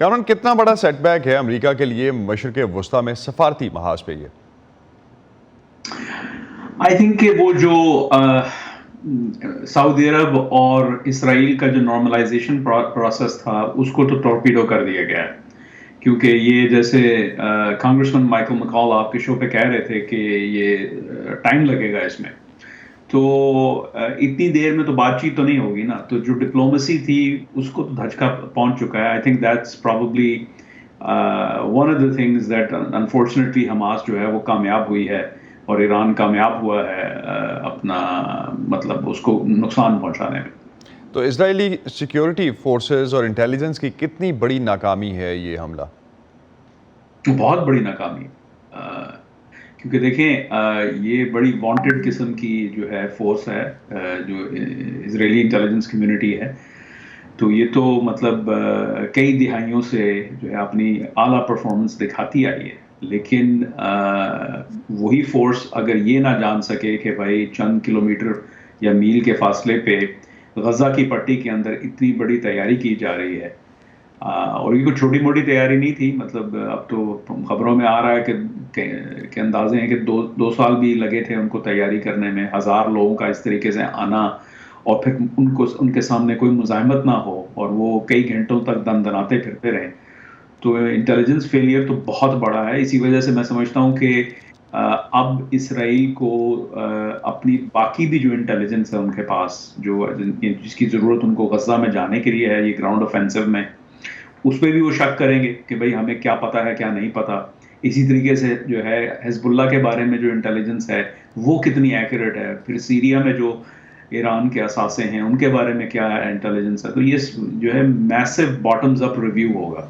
کامران کتنا بڑا set back ہے امریکہ کے لیے مشرق وسطیٰ میں سفارتی محاذ پہ یہ؟ آئی تھنک کہ وہ جو سعودی عرب اور اسرائیل کا جو نارملائزیشن پروسیس تھا اس کو تو ٹورپیڈو کر دیا گیا ہے، کیونکہ یہ جیسے کانگریسمین مائیکل مکال آپ کے شو پہ کہہ رہے تھے کہ یہ ٹائم لگے گا اس میں، تو اتنی دیر میں تو بات چیت تو نہیں ہوگی نا، تو جو ڈپلومسی تھی اس کو تو دھچکا پہنچ چکا ہے. I think that's probably one of the things that unfortunately Hamas جو ہے وہ کامیاب ہوئی ہے اور ایران کامیاب ہوا ہے اپنا مطلب اس کو نقصان پہنچانے میں. تو اسرائیلی سیکیورٹی فورسز اور انٹیلیجنس کی کتنی بڑی ناکامی ہے یہ حملہ؟ بہت بڑی ناکامی، کیونکہ دیکھیں یہ بڑی وانٹڈ قسم کی جو ہے فورس ہے جو اسرائیلی انٹیلیجنس کمیونٹی ہے، تو یہ تو مطلب کئی دہائیوں سے جو ہے اپنی اعلیٰ پرفارمنس دکھاتی آئی ہے، لیکن وہی فورس اگر یہ نہ جان سکے کہ بھائی چند کلومیٹر یا میل کے فاصلے پہ غزہ کی پٹی کے اندر اتنی بڑی تیاری کی جا رہی ہے، اور یہ کوئی چھوٹی موٹی تیاری نہیں تھی، مطلب اب تو خبروں میں آ رہا ہے کہ اندازے ہیں کہ دو سال بھی لگے تھے ان کو تیاری کرنے میں، 1000 لوگوں کا اس طریقے سے آنا اور پھر ان کے سامنے کوئی مزاحمت نہ ہو اور وہ کئی گھنٹوں تک دندناتے پھرتے رہیں. تو انٹیلیجنس فیلئر تو بہت بڑا ہے. اسی وجہ سے میں سمجھتا ہوں کہ اب اسرائیل کو اپنی باقی بھی جو انٹیلیجنس ہے ان کے پاس جو جس کی ضرورت ان کو غزہ میں جانے کے لیے ہے یہ گراؤنڈ آفینسو میں، اس پہ بھی وہ شک کریں گے کہ بھئی ہمیں کیا پتہ ہے کیا نہیں پتہ. اسی طریقے سے جو ہے حزب اللہ کے بارے میں جو انٹیلیجنس ہے وہ کتنی ایکوریٹ ہے، پھر سیریا میں جو ایران کے اثاثے ہیں ان کے بارے میں کیا انٹیلیجنس ہے. تو یہ جو ہے میسو باٹمز اپ ریویو ہوگا.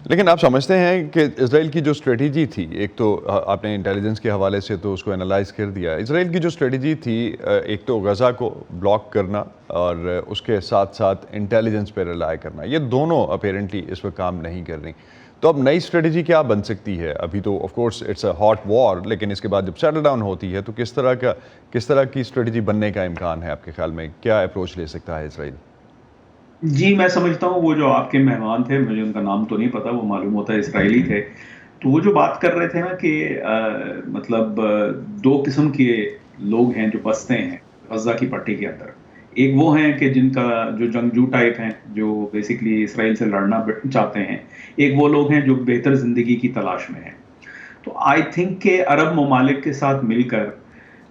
لیکن آپ سمجھتے ہیں کہ اسرائیل کی جو اسٹریٹجی تھی، ایک تو آپ نے انٹیلیجنس کے حوالے سے تو اس کو انالائز کر دیا، اسرائیل کی جو اسٹریٹجی تھی ایک تو غزہ کو بلاک کرنا اور اس کے ساتھ ساتھ انٹیلیجنس پہ ریلائی کرنا، یہ دونوں اپیرنٹلی اس پہ کام نہیں کر رہی. تو اب نئی اسٹریٹجی کیا بن سکتی ہے؟ ابھی تو of course it's a hot war, لیکن اس کے بعد جب سیٹل ڈاؤن ہوتی ہے تو کس طرح کی اسٹریٹجی بننے کا امکان ہے آپ کے خیال میں؟ کیا اپروچ لے سکتا ہے اسرائیل؟ جی میں سمجھتا ہوں وہ جو آپ کے مہمان تھے، مجھے ان کا نام تو نہیں پتا، وہ معلوم ہوتا ہے اسرائیلی تھے، تو وہ جو بات کر رہے تھے نا کہ مطلب دو قسم کے لوگ ہیں جو بستے ہیں غزہ کی پٹی کے اندر. ایک وہ ہیں کہ جن کا جو جنگجو ٹائپ ہیں جو بیسیکلی اسرائیل سے لڑنا چاہتے ہیں، ایک وہ لوگ ہیں جو بہتر زندگی کی تلاش میں ہیں. تو آئی تھنک کہ عرب ممالک کے ساتھ مل کر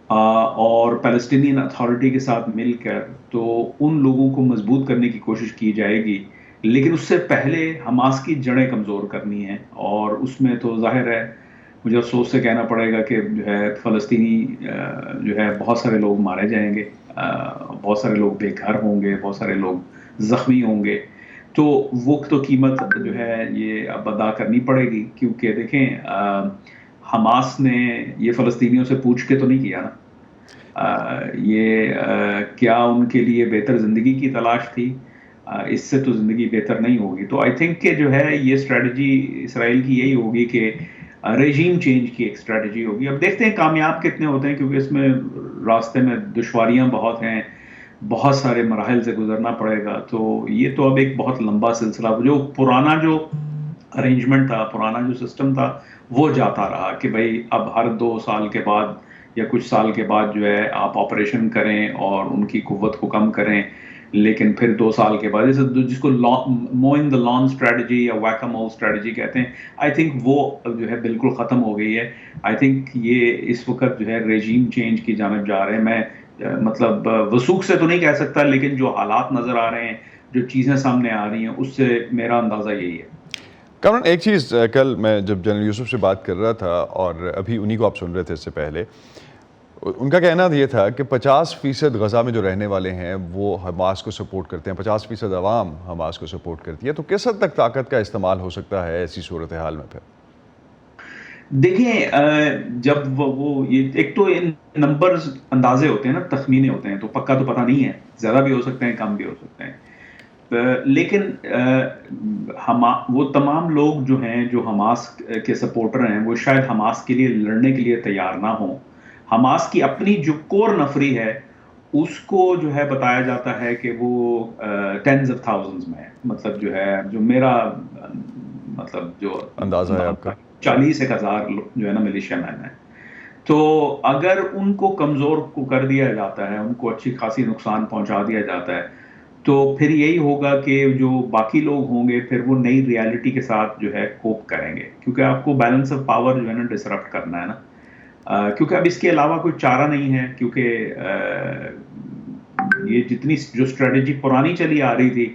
اور پیلسٹینین اتھارٹی کے ساتھ مل کر تو ان لوگوں کو مضبوط کرنے کی کوشش کی جائے گی، لیکن اس سے پہلے حماس کی جڑیں کمزور کرنی ہیں. اور اس میں تو ظاہر ہے مجھے افسوس سے کہنا پڑے گا کہ جو ہے فلسطینی جو ہے بہت سارے لوگ مارے جائیں گے، بہت سارے لوگ بے گھر ہوں گے، بہت سارے لوگ زخمی ہوں گے. تو وہ تو قیمت جو ہے یہ اب ادا کرنی پڑے گی، کیونکہ دیکھیں حماس نے یہ فلسطینیوں سے پوچھ کے تو نہیں کیا نا، یہ کیا ان کے لیے بہتر زندگی کی تلاش تھی؟ اس سے تو زندگی بہتر نہیں ہوگی. تو آئی تھنک کہ جو ہے یہ اسٹریٹجی اسرائیل کی یہی ہوگی کہ ریجیم چینج کی ایک اسٹریٹجی ہوگی. اب دیکھتے ہیں کامیاب کتنے ہوتے ہیں، کیونکہ اس میں راستے میں دشواریاں بہت ہیں، بہت سارے مراحل سے گزرنا پڑے گا. تو یہ تو اب ایک بہت لمبا سلسلہ، جو پرانا جو ارینجمنٹ تھا، پرانا جو سسٹم تھا وہ جاتا رہا کہ بھائی اب ہر 2 سال کے بعد یا کچھ سال کے بعد جو ہے آپ آپریشن کریں اور ان کی قوت کو کم کریں، لیکن پھر 2 سال کے بعد جس کو موئنگ دا لان اسٹریٹجی یا ویکامول اسٹریٹجی کہتے ہیں، آئی تھنک وہ جو ہے بالکل ختم ہو گئی ہے. آئی تھنک یہ اس وقت جو ہے ریجیم چینج کی جانب جا رہے ہیں. میں مطلب وثوق سے تو نہیں کہہ سکتا، لیکن جو حالات نظر آ رہے ہیں، جو چیزیں سامنے آ رہی ہیں، اس سے میرا اندازہ یہی ہے. کامران ایک چیز، کل میں جب جنرل یوسف سے بات کر رہا تھا اور ابھی انہی کو آپ سن رہے تھے اس سے پہلے، ان کا کہنا یہ تھا کہ 50% غزہ میں جو رہنے والے ہیں وہ حماس کو سپورٹ کرتے ہیں، 50% عوام حماس کو سپورٹ کرتی ہے. تو کس حد تک طاقت کا استعمال ہو سکتا ہے ایسی صورتحال میں؟ پھر دیکھیں جب وہ یہ ایک تو نمبرز اندازے ہوتے ہیں نا، تخمینے ہوتے ہیں، تو پکا تو پتہ نہیں ہے، زیادہ بھی ہو سکتے ہیں، کم بھی ہو سکتے ہیں. لیکن وہ تمام لوگ جو ہیں جو حماس کے سپورٹر ہیں وہ شاید حماس کے لیے لڑنے کے لیے تیار نہ ہوں. حماس کی اپنی جو کور نفری ہے اس کو جو ہے بتایا جاتا ہے کہ وہ ٹینز آف تھاؤزنڈز میں ہے، مطلب جو ہے جو میرا مطلب جو اندازہ ہے آپ کا؟ 40,000 جو ہے نا ملیشیا مین ہے. تو اگر ان کو کمزور کو کر دیا جاتا ہے، ان کو اچھی خاصی نقصان پہنچا دیا جاتا ہے، تو پھر یہی ہوگا کہ جو باقی لوگ ہوں گے پھر وہ نئی ریالٹی کے ساتھ جو ہے کوپ کریں گے، کیونکہ آپ کو بیلنس آف پاور جو ہے نا ڈسرپٹ کرنا ہے نا. کیونکہ اب اس کے علاوہ کوئی چارہ نہیں ہے، کیونکہ یہ جتنی جو اسٹریٹجی پرانی چلی آ رہی تھی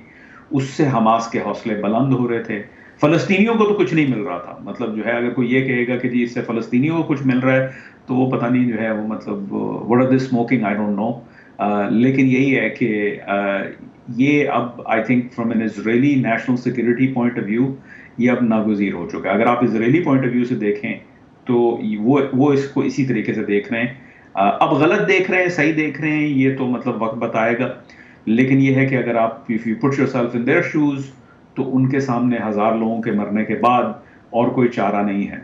اس سے حماس کے حوصلے بلند ہو رہے تھے. فلسطینیوں کو تو کچھ نہیں مل رہا تھا، مطلب جو ہے اگر کوئی یہ کہے گا کہ جی اس سے فلسطینیوں کو کچھ مل رہا ہے تو وہ پتہ نہیں جو ہے وہ مطلب what are they smoking I don't know. لیکن یہی ہے کہ یہ اب I think from an Israeli national security point of view یہ اب ناگزیر ہو چکا ہے. اگر آپ اسرائیلی پوائنٹ آف ویو سے دیکھیں تو وہ اس کو اسی طریقے سے دیکھ رہے ہیں. اب غلط دیکھ رہے ہیں صحیح دیکھ رہے ہیں یہ تو مطلب وقت بتائے گا، لیکن یہ ہے کہ اگر آپ if you put yourself in their shoes تو ان کے سامنے 1000 لوگوں کے مرنے کے بعد اور کوئی چارہ نہیں ہے.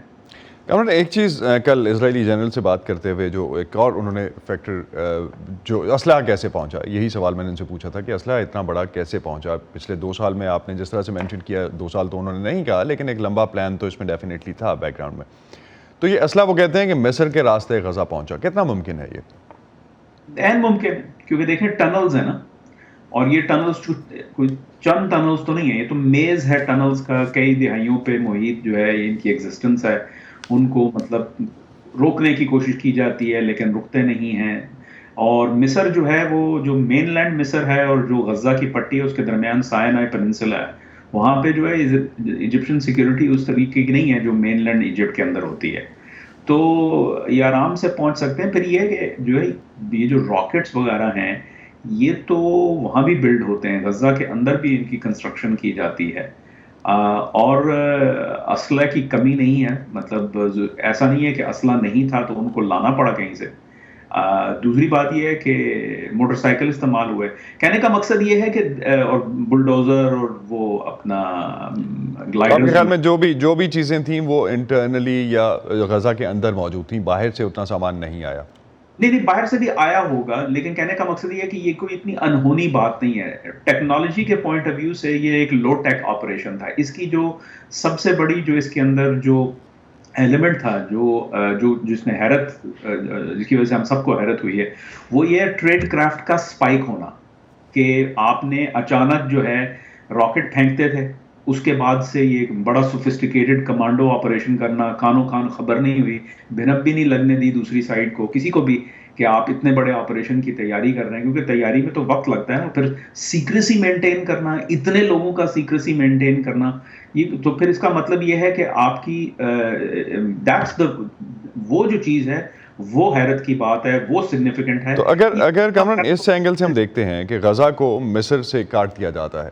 کامران ایک چیز کل اسرائیلی جنرل سے بات کرتے ہوئے جو ایک اور انہوں نے فیکٹر جو اسلحہ کیسے پہنچا، یہی سوال میں نے ان سے پوچھا تھا کہ اسلحہ اتنا بڑا کیسے پہنچا پچھلے 2 سال میں. آپ نے جس طرح سے مینشن کیا 2 سال تو انہوں نے نہیں کہا، لیکن ایک لمبا پلان تو اس میں ڈیفینیٹلی تھا بیک گراؤنڈ میں. تو یہ اسلحہ وہ کہتے ہیں کہ مصر کے راستے غزہ پہنچا، کتنا ممکن ہے یہ؟ این ممکن ہے، کیونکہ دیکھیں ٹنلز ہیں نا، اور یہ ٹنلز کوئی چند ٹنلز تو نہیں ہے، یہ تو میز ہے ٹنلز کا، کئی دہائیوں پہ محیط جو ہے ان کی ایگزسٹنس ہے. ان کو مطلب روکنے کی کوشش کی جاتی ہے لیکن رکتے نہیں ہیں. اور مصر جو ہے وہ جو مین لینڈ مصر ہے اور جو غزہ کی پٹی ہے اس کے درمیان سائنائی پیننسلا ہے، وہاں پہ جو ہے ایجپشن سیکورٹی اس طریقے کی نہیں ہے جو مین لینڈ ایجپٹ کے اندر ہوتی ہے. تو یہ آرام سے پہنچ سکتے ہیں. پھر یہ کہ جو ہے یہ جو راکٹس وغیرہ ہیں یہ تو وہاں بھی بلڈ ہوتے ہیں، غزہ کے اندر بھی ان کی کنسٹرکشن کی جاتی ہے. اور اسلحہ کی کمی نہیں ہے، مطلب ایسا نہیں ہے کہ اسلحہ نہیں تھا تو ان کو لانا پڑا کہیں سے. دوسری بات یہ ہے کہ موٹر سائیکل استعمال ہوئے. کہنے کا مقصد یہ ہے کہ اور بلڈوزر اور وہ اپنا آپ کے گلائڈر. خیال میں جو بھی چیزیں تھیں وہ انٹرنلی یا غزہ کے اندر موجود تھیں، باہر سے اتنا سامان نہیں آیا؟ نہیں باہر سے بھی آیا ہوگا، لیکن کہنے کا مقصد یہ ہے کہ یہ کوئی اتنی انہونی بات نہیں ہے. ٹیکنالوجی کے پوائنٹ آف ویو سے یہ ایک لو ٹیک آپریشن تھا. اس کی جو سب سے بڑی جو اس کے اندر جو ایلیمنٹ تھا جو جس نے حیرت جس کی وجہ سے ہم سب کو حیرت ہوئی ہے وہ یہ ٹریڈ کرافٹ کا سپائک ہونا، کہ آپ نے اچانک جو ہے راکٹ پھینکتے تھے، اس کے بعد سے یہ ایک بڑا سوفسٹیکیٹڈ کمانڈو آپریشن کرنا، کانوں کان خبر نہیں ہوئی، بھنک بھی نہیں لگنے دی دوسری سائڈ کو کسی کو بھی کہ آپ اتنے بڑے آپریشن کی تیاری کر رہے ہیں، کیونکہ تیاری میں تو وقت لگتا ہے نا. پھر سیکریسی مینٹین کرنا، اتنے لوگوں کا سیکریسی مینٹین کرنا، یہ تو پھر اس کا مطلب یہ ہے کہ آپ کی وہ جو چیز ہے وہ حیرت کی بات ہے، وہ سگنیفیکنٹ ہے. تو اگر کامران اس اینگل سے ہم دیکھتے ہیں کہ غزہ کو مصر سے کاٹ دیا جاتا ہے،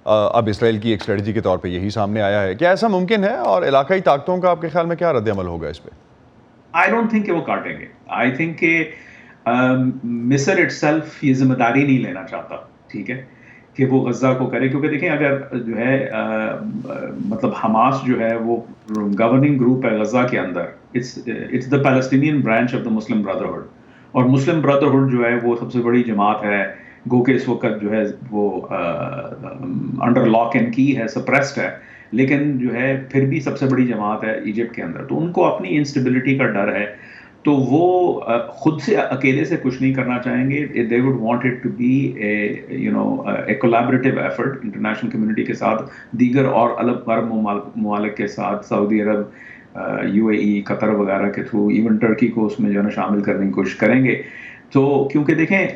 اب اسرائیل کی ایک اسٹریٹجی کے طور پہ یہی سامنے آیا ہے، کیا ایسا ممکن ہے؟ اور علاقائی طاقتوں کا آپ کے خیال میں کیا رد عمل ہوگا اس پہ؟ آئی ڈونٹ تھنک کہ وہ کاٹیں گے. آئی تھنک کہ مصر اٹ سیلف یہ ذمہ داری نہیں لینا چاہتا، ٹھیک ہے، کہ وہ غزہ کو کرے. کیونکہ دیکھیں اگر جو ہے مطلب حماس جو ہے وہ گورننگ گروپ ہے غزہ کے اندر، it's the Palestinian branch of the Muslim Brotherhood, اور مسلم بردرہڈ جو ہے وہ سب سے بڑی جماعت ہے، گو کہ اس وقت جو ہے وہ انڈر لاک اینڈ کی ہے، سپریسڈ ہے، لیکن جو ہے پھر بھی سب سے بڑی جماعت ہے ایجپٹ کے اندر. تو ان کو اپنی انسٹیبلٹی کا ڈر ہے، تو وہ خود سے اکیلے سے کچھ نہیں کرنا چاہیں گے. they would want it to be a collaborative effort international community کے ساتھ، دیگر اور عرب ممالک کے ساتھ، سعودی عرب، UAE، قطر وغیرہ کے تھرو، ایون ٹرکی کو اس میں جو ہے نا شامل کرنے کی کوشش کریں گے. تو کیونکہ دیکھیں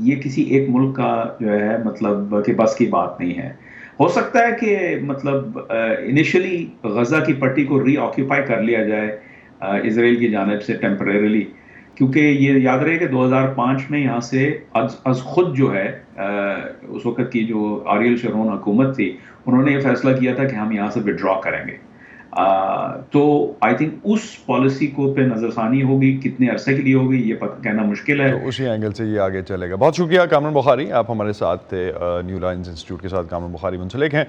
یہ کسی ایک ملک کا جو ہے مطلب کہ بس کی بات نہیں ہے. ہو سکتا ہے کہ مطلب انیشلی غزہ کی پٹی کو ری آکیوپائی کر لیا جائے اسرائیل کی جانب سے ٹیمپریریلی، کیونکہ یہ یاد رہے کہ 2005 میں یہاں سے از خود جو ہے اس وقت کی جو آریل شرون حکومت تھی انہوں نے یہ فیصلہ کیا تھا کہ ہم یہاں سے وڈرا کریں گے. تو آئی تھنک اس پالیسی کو پہ نظر ثانی ہوگی، کتنے عرصے کے لیے ہوگی یہ پتہ کہنا مشکل ہے. تو اسی اینگل سے یہ آگے چلے گا. بہت شکریہ کامران بخاری، آپ ہمارے ساتھ تھے نیو لائنز انسٹیٹیوٹ کے ساتھ. کامران بخاری منسلک ہیں